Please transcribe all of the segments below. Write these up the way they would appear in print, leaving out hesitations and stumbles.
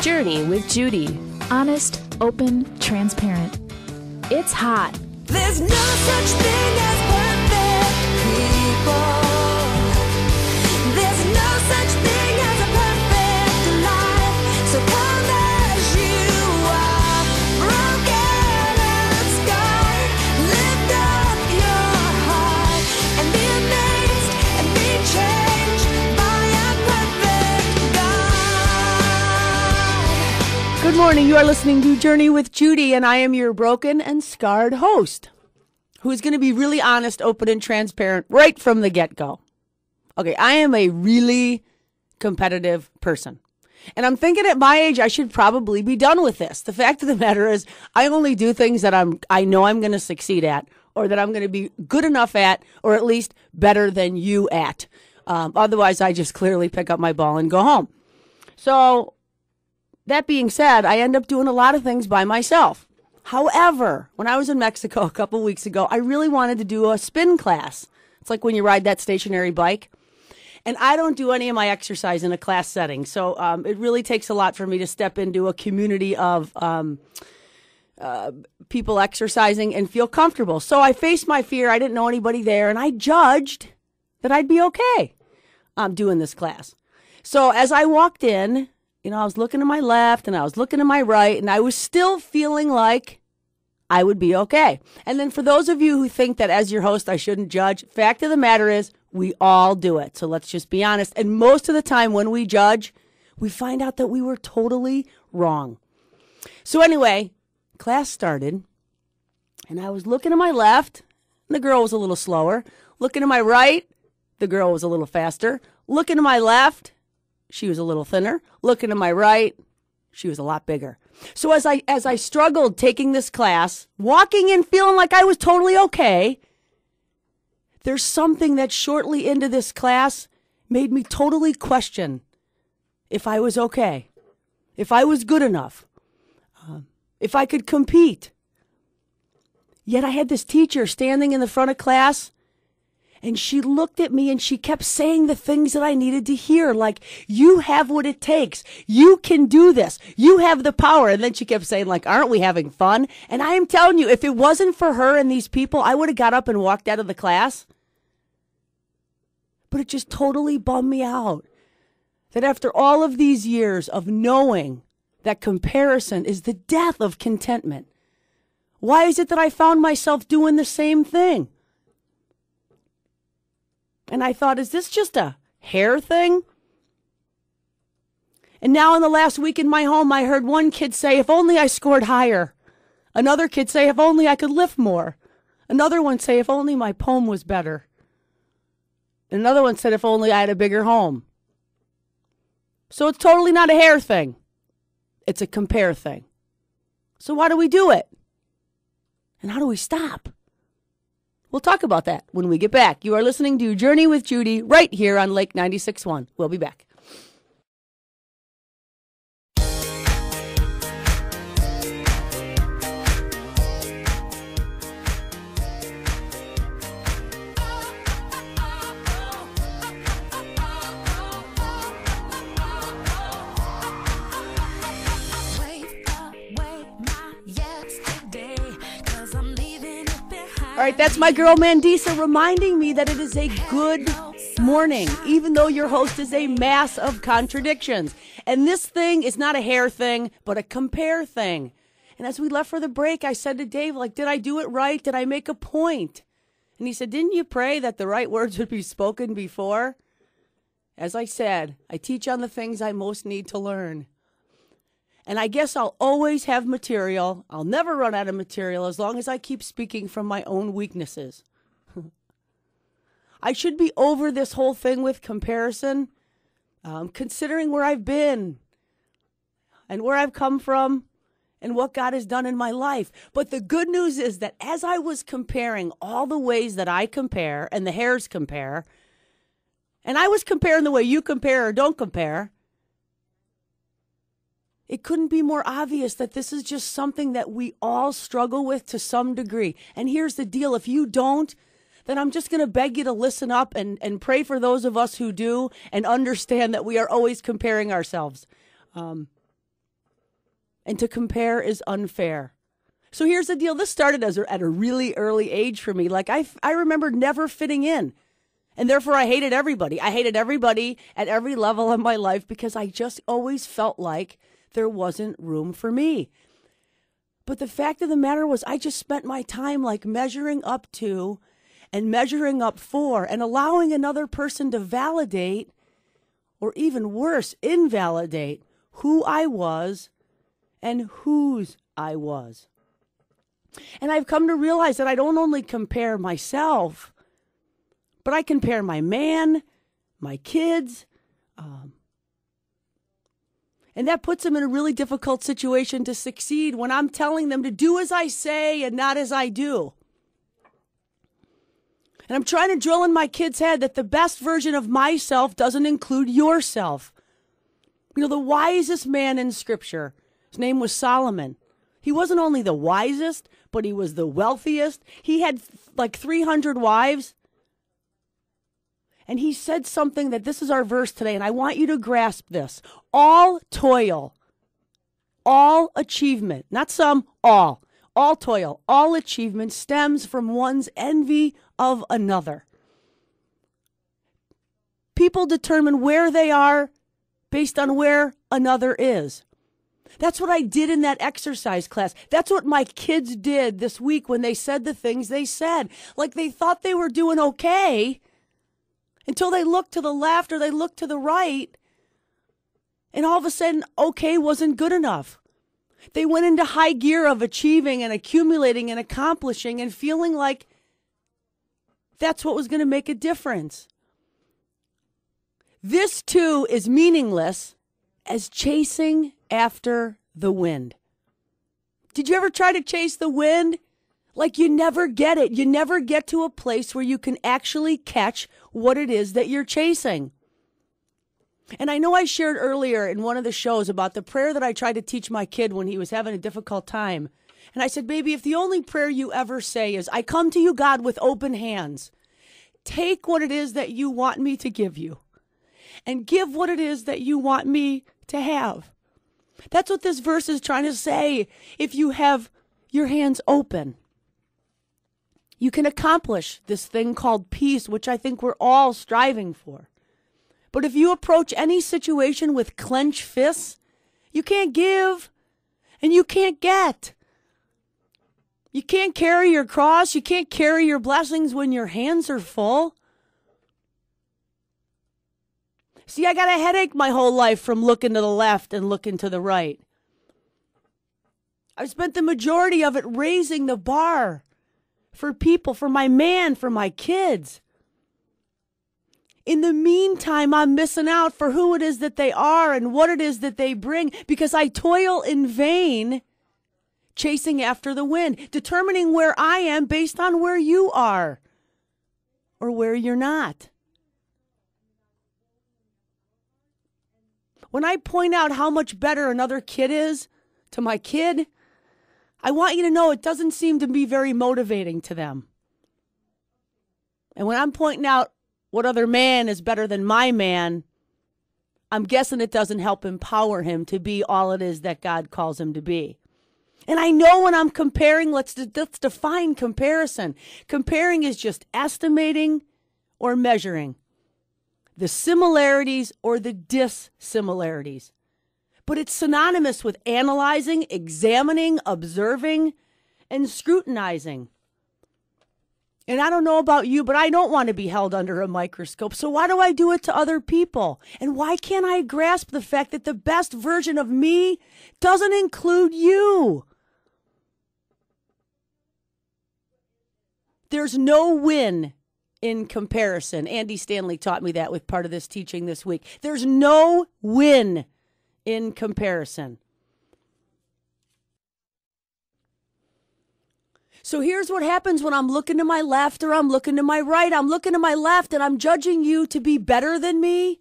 Journey with Judy. Honest, open, transparent. It's hot. There's no such thing as perfect people. There's no such thing as a perfect life. So come as you are, broken and scarred. Lift up your heart and be amazed and be changed by a perfect God. Good morning. You are listening to Journey with Judy, and I am your broken and scarred host, who's going to be really honest, open, and transparent right from the get-go. Okay, I am a really competitive person. And I'm thinking at my age, I should probably be done with this. The fact of the matter is, I only do things that I know I'm going to succeed at, or that I'm going to be good enough at, or at least better than you at. Otherwise, I just clearly pick up my ball and go home. So, that being said, I end up doing a lot of things by myself. However, when I was in Mexico a couple weeks ago, I really wanted to do a spin class. It's like when you ride that stationary bike. And I don't do any of my exercise in a class setting. So it really takes a lot for me to step into a community of people exercising and feel comfortable. So I faced my fear. I didn't know anybody there. And I judged that I'd be okay doing this class. So as I walked in, I was looking to my left and I was looking to my right, and I was still feeling like I would be okay. And then for those of you who think that as your host I shouldn't judge, fact of the matter is we all do it. So let's just be honest. And most of the time when we judge, we find out that we were totally wrong. So anyway, class started, and I was looking to my left, and the girl was a little slower. Looking to my right, the girl was a little faster. Looking to my left, she was a little thinner. Looking to my right, she was a lot bigger. So as I struggled taking this class, walking in feeling like I was totally okay, there's something that shortly into this class made me totally question if I was okay, if I was good enough, if I could compete. Yet I had this teacher standing in the front of class, and she looked at me and she kept saying the things that I needed to hear, like, you have what it takes. You can do this. You have the power. And then she kept saying, like, aren't we having fun? And I am telling you, if it wasn't for her and these people, I would have got up and walked out of the class. But it just totally bummed me out that after all of these years of knowing that comparison is the death of contentment, why is it that I found myself doing the same thing? And I thought, is this just a hair thing? And now in the last week in my home, I heard one kid say, if only I scored higher. Another kid say, if only I could lift more. Another one say, if only my poem was better. And another one said, if only I had a bigger home. So it's totally not a hair thing. It's a compare thing. So why do we do it? And how do we stop? We'll talk about that when we get back. You are listening to Journey with Judy right here on Lake 96.1. We'll be back. All right, that's my girl Mandisa reminding me that it is a good morning, even though your host is a mass of contradictions. And this thing is not a hair thing, but a compare thing. And as we left for the break, I said to Dave, like, did I do it right? Did I make a point? And he said, didn't you pray that the right words would be spoken before? As I said, I teach on the things I most need to learn. And I guess I'll always have material. I'll never run out of material as long as I keep speaking from my own weaknesses. I should be over this whole thing with comparison, considering where I've been and where I've come from and what God has done in my life. But the good news is that as I was comparing all the ways that I compare and the hairs compare, and I was comparing the way you compare or don't compare, it couldn't be more obvious that this is just something that we all struggle with to some degree. And here's the deal. If you don't, then I'm just going to beg you to listen up and pray for those of us who do and understand that we are always comparing ourselves. And to compare is unfair. So here's the deal. This started at a really early age for me. Like I remember never fitting in. And therefore I hated everybody. I hated everybody at every level of my life because I just always felt like there wasn't room for me. But the fact of the matter was I just spent my time like measuring up to and measuring up for and allowing another person to validate or even worse, invalidate who I was and whose I was. And I've come to realize that I don't only compare myself, but I compare my man, my kids, and that puts them in a really difficult situation to succeed when I'm telling them to do as I say and not as I do. And I'm trying to drill in my kids' head that the best version of myself doesn't include yourself. You know, the wisest man in Scripture, his name was Solomon. He wasn't only the wisest, but he was the wealthiest. He had like 300 wives. And he said something that this is our verse today, and I want you to grasp this. All toil, all achievement, not some, all toil, all achievement stems from one's envy of another. People determine where they are based on where another is. That's what I did in that exercise class. That's what my kids did this week when they said the things they said. Like they thought they were doing okay until they looked to the left or they looked to the right. And all of a sudden, okay wasn't good enough. They went into high gear of achieving and accumulating and accomplishing and feeling like that's what was going to make a difference. This too is meaningless as chasing after the wind. Did you ever try to chase the wind? Like you never get it. You never get to a place where you can actually catch what it is that you're chasing. And I know I shared earlier in one of the shows about the prayer that I tried to teach my kid when he was having a difficult time. And I said, baby, if the only prayer you ever say is, I come to you, God, with open hands, take what it is that you want me to give you and give what it is that you want me to have. That's what this verse is trying to say. If you have your hands open, you can accomplish this thing called peace, which I think we're all striving for. But if you approach any situation with clenched fists, you can't give and you can't get. You can't carry your cross. You can't carry your blessings when your hands are full. See, I got a headache my whole life from looking to the left and looking to the right. I've spent the majority of it raising the bar for people, for my man, for my kids. In the meantime, I'm missing out for who it is that they are and what it is that they bring because I toil in vain chasing after the wind, determining where I am based on where you are or where you're not. When I point out how much better another kid is to my kid, I want you to know it doesn't seem to be very motivating to them. And when I'm pointing out what other man is better than my man, I'm guessing it doesn't help empower him to be all it is that God calls him to be. And I know when I'm comparing, let's define comparison. Comparing is just estimating or measuring the similarities or the dissimilarities. But it's synonymous with analyzing, examining, observing, and scrutinizing. And I don't know about you, but I don't want to be held under a microscope. So why do I do it to other people? And why can't I grasp the fact that the best version of me doesn't include you? There's no win in comparison. Andy Stanley taught me that with part of this teaching this week. There's no win in comparison. So here's what happens when I'm looking to my left or I'm looking to my right. I'm looking to my left and I'm judging you to be better than me.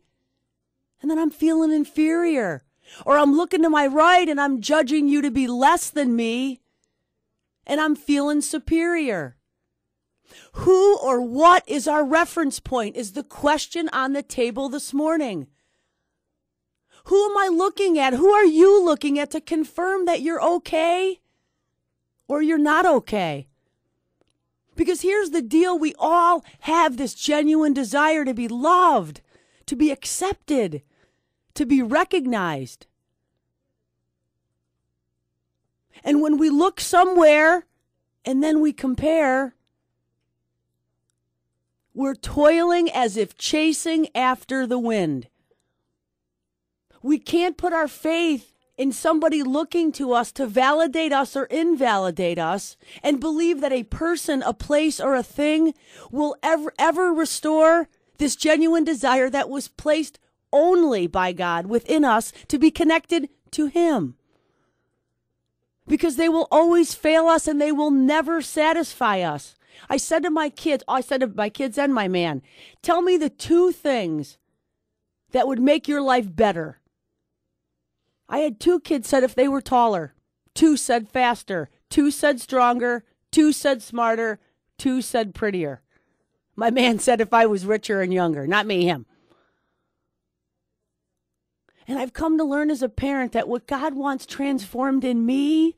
And then I'm feeling inferior. Or I'm looking to my right and I'm judging you to be less than me. And I'm feeling superior. Who or what is our reference point is the question on the table this morning. Who am I looking at? Who are you looking at to confirm that you're okay or you're not okay? Because here's the deal. We all have this genuine desire to be loved, to be accepted, to be recognized. And when we look somewhere and then we compare, we're toiling as if chasing after the wind. We can't put our faith in somebody looking to us to validate us or invalidate us and believe that a person, a place, or a thing will ever restore this genuine desire that was placed only by God within us to be connected to Him. Because they will always fail us and they will never satisfy us. I said to my kids and my man, tell me the 2 things that would make your life better. I had 2 kids said if they were taller, 2 said faster, 2 said stronger, 2 said smarter, 2 said prettier. My man said if I was richer and younger, not me, him. And I've come to learn as a parent that what God wants transformed in me,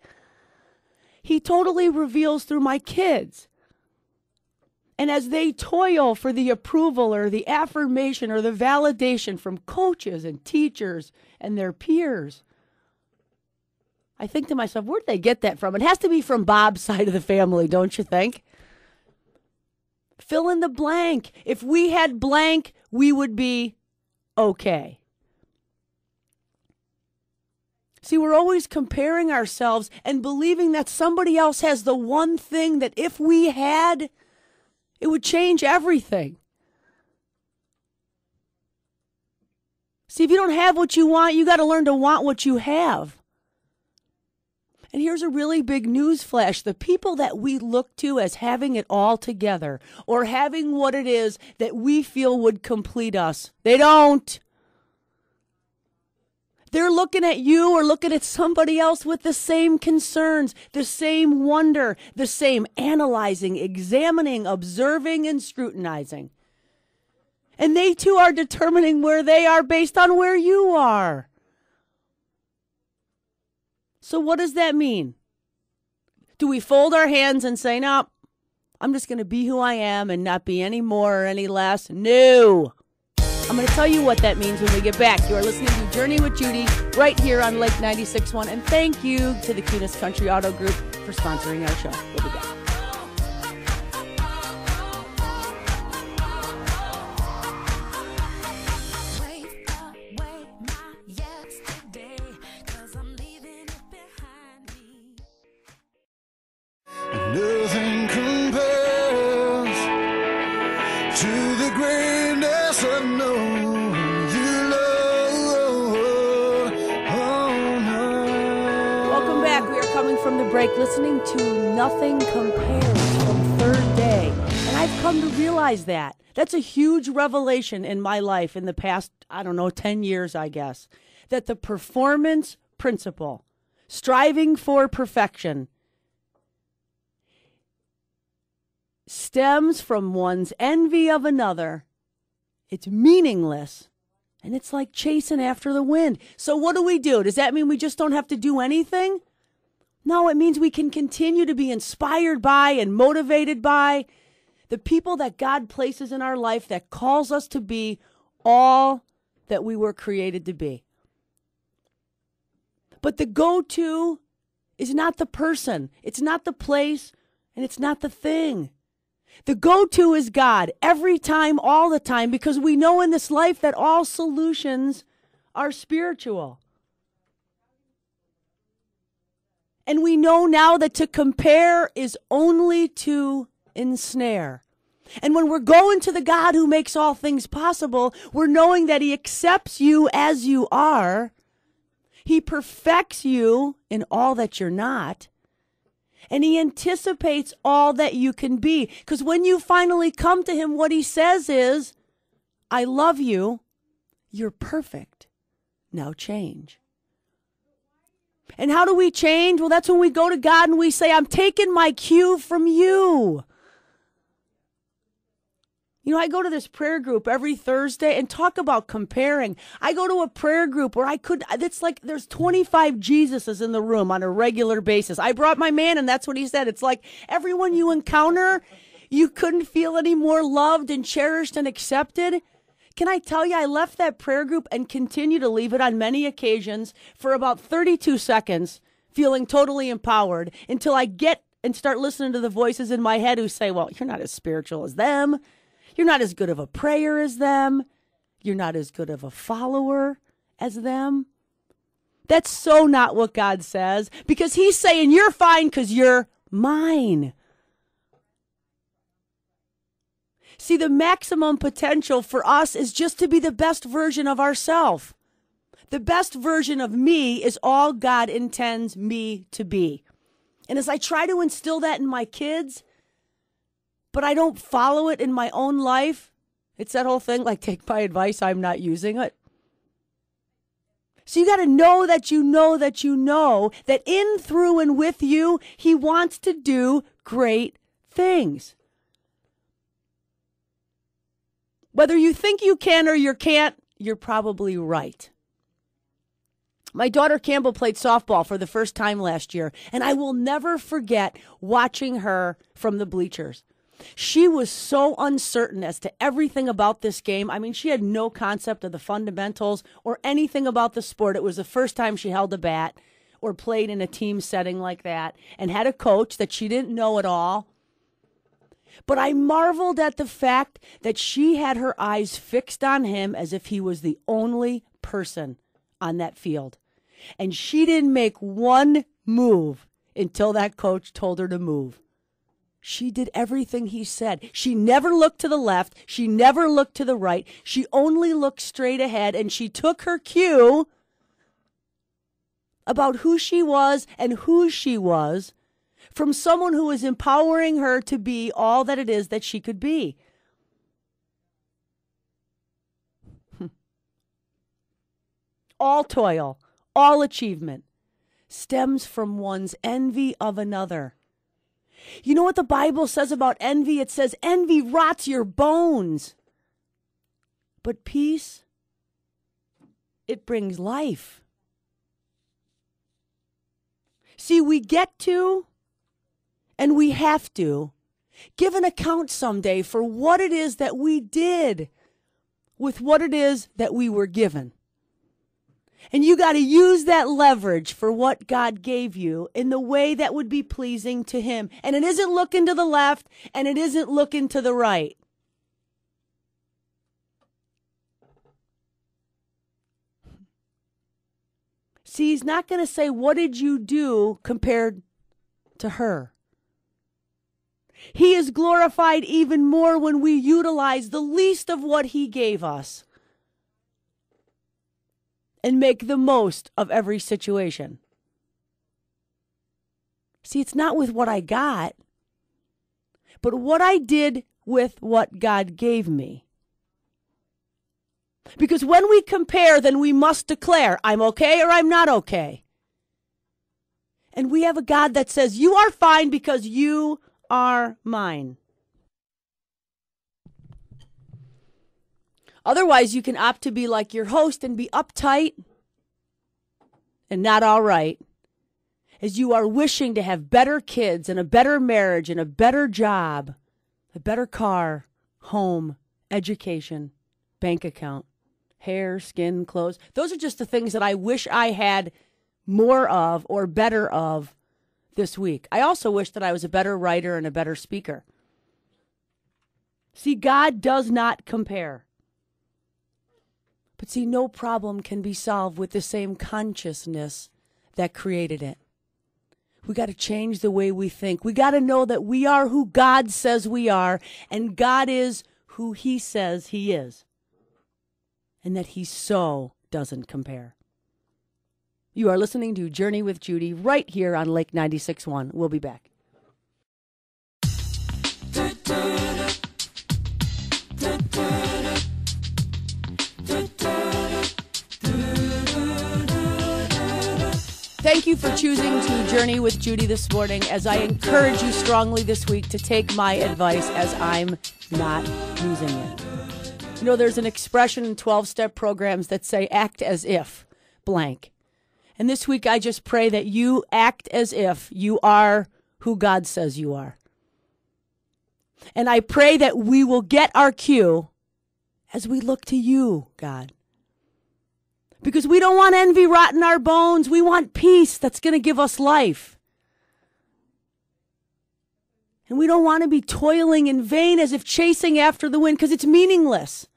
He totally reveals through my kids. And as they toil for the approval or the affirmation or the validation from coaches and teachers and their peers, I think to myself, where'd they get that from? It has to be from Bob's side of the family, don't you think? Fill in the blank. If we had blank, we would be okay. See, we're always comparing ourselves and believing that somebody else has the one thing that if we had, it would change everything. See, if you don't have what you want, you got to learn to want what you have. And here's a really big news flash. The people that we look to as having it all together or having what it is that we feel would complete us, they don't. They're looking at you or looking at somebody else with the same concerns, the same wonder, the same analyzing, examining, observing, and scrutinizing. And they too are determining where they are based on where you are. So what does that mean? Do we fold our hands and say, no, I'm just going to be who I am and not be any more or any less? No. I'm going to tell you what that means when we get back. You are listening to Journey with Judy right here on Lake 96.1. And thank you to the Kunis Country Auto Group for sponsoring our show. We'll be back. Nothing compares to the greatness of knowing you, Lord. Oh, no. Welcome back. We are coming from the break listening to Nothing Compares from Third Day. And I've come to realize that. That's a huge revelation in my life in the past, 10 years, I guess. That the performance principle, striving for perfection, stems from one's envy of another. It's meaningless, and it's like chasing after the wind. So what do? Does that mean we just don't have to do anything? No, it means we can continue to be inspired by and motivated by the people that God places in our life that calls us to be all that we were created to be. But the go-to is not the person, it's not the place, and it's not the thing. The go-to is God every time, all the time, because we know in this life that all solutions are spiritual. And we know now that to compare is only to ensnare. And when we're going to the God who makes all things possible, we're knowing that He accepts you as you are. He perfects you in all that you're not. And He anticipates all that you can be. Because when you finally come to Him, what He says is, I love you. You're perfect. Now change. And how do we change? Well, that's when we go to God and we say, I'm taking my cue from you. You know, I go to this prayer group every Thursday and talk about comparing. I go to a prayer group where it's like there's 25 Jesuses in the room on a regular basis. I brought my man and that's what he said. It's like everyone you encounter, you couldn't feel any more loved and cherished and accepted. Can I tell you, I left that prayer group and continue to leave it on many occasions for about 32 seconds, feeling totally empowered until I get and start listening to the voices in my head who say, well, you're not as spiritual as them. You're not as good of a prayer as them. You're not as good of a follower as them. That's so not what God says, because he's saying you're fine because you're mine. See, the maximum potential for us is just to be the best version of ourselves. The best version of me is all God intends me to be. And as I try to instill that in my kids, but I don't follow it in my own life, it's that whole thing, like, take my advice, I'm not using it. So you got to know that you know that you know that in, through, and with you, he wants to do great things. Whether you think you can or you can't, you're probably right. My daughter Campbell played softball for the first time last year, and I will never forget watching her from the bleachers. She was so uncertain as to everything about this game. I mean, she had no concept of the fundamentals or anything about the sport. It was the first time she held a bat or played in a team setting like that and had a coach that she didn't know at all. But I marveled at the fact that she had her eyes fixed on him as if he was the only person on that field. And she didn't make one move until that coach told her to move. She did everything he said. She never looked to the left. She never looked to the right. She only looked straight ahead, and she took her cue about who she was and whose she was from someone who was empowering her to be all that it is that she could be. All toil, all achievement stems from one's envy of another. You know what the Bible says about envy? It says envy rots your bones. But peace, it brings life. See, we get to, and we have to, give an account someday for what it is that we did with what it is that we were given. And you got to use that leverage for what God gave you in the way that would be pleasing to him. And it isn't looking to the left, and it isn't looking to the right. See, he's not going to say, what did you do compared to her? He is glorified even more when we utilize the least of what he gave us and make the most of every situation. See, it's not with what I got, but what I did with what God gave me. Because when we compare, then we must declare, I'm okay or I'm not okay. And we have a God that says, you are fine because you are mine. Otherwise, you can opt to be like your host and be uptight and not all right, as you are wishing to have better kids and a better marriage and a better job, a better car, home, education, bank account, hair, skin, clothes. Those are just the things that I wish I had more of or better of this week. I also wish that I was a better writer and a better speaker. See, God does not compare. But see, no problem can be solved with the same consciousness that created it. We got to change the way we think. We got to know that we are who God says we are, and God is who he says he is, and that he so doesn't compare. You are listening to Journey with Judy right here on Lake 96.1. We'll be back. Thank you for choosing to journey with Judy this morning, as I encourage you strongly this week to take my advice as I'm not using it. You know, there's an expression in 12-step programs that say act as if blank. And this week I just pray that you act as if you are who God says you are. And I pray that we will get our cue as we look to you, God. Because we don't want envy rot in our bones. We want peace that's going to give us life. And we don't want to be toiling in vain as if chasing after the wind, because it's meaningless.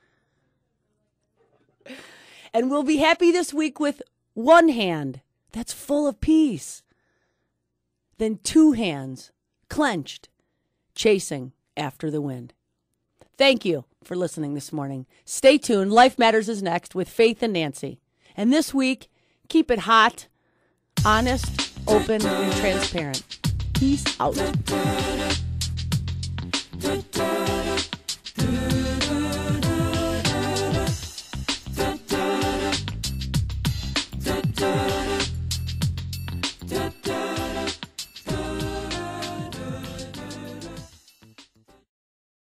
And we'll be happy this week with one hand that's full of peace, then two hands clenched, chasing after the wind. Thank you for listening this morning. Stay tuned. Life Matters is next with Faith and Nancy. And this week, keep it hot, honest, open, and transparent. Peace out. Da, da.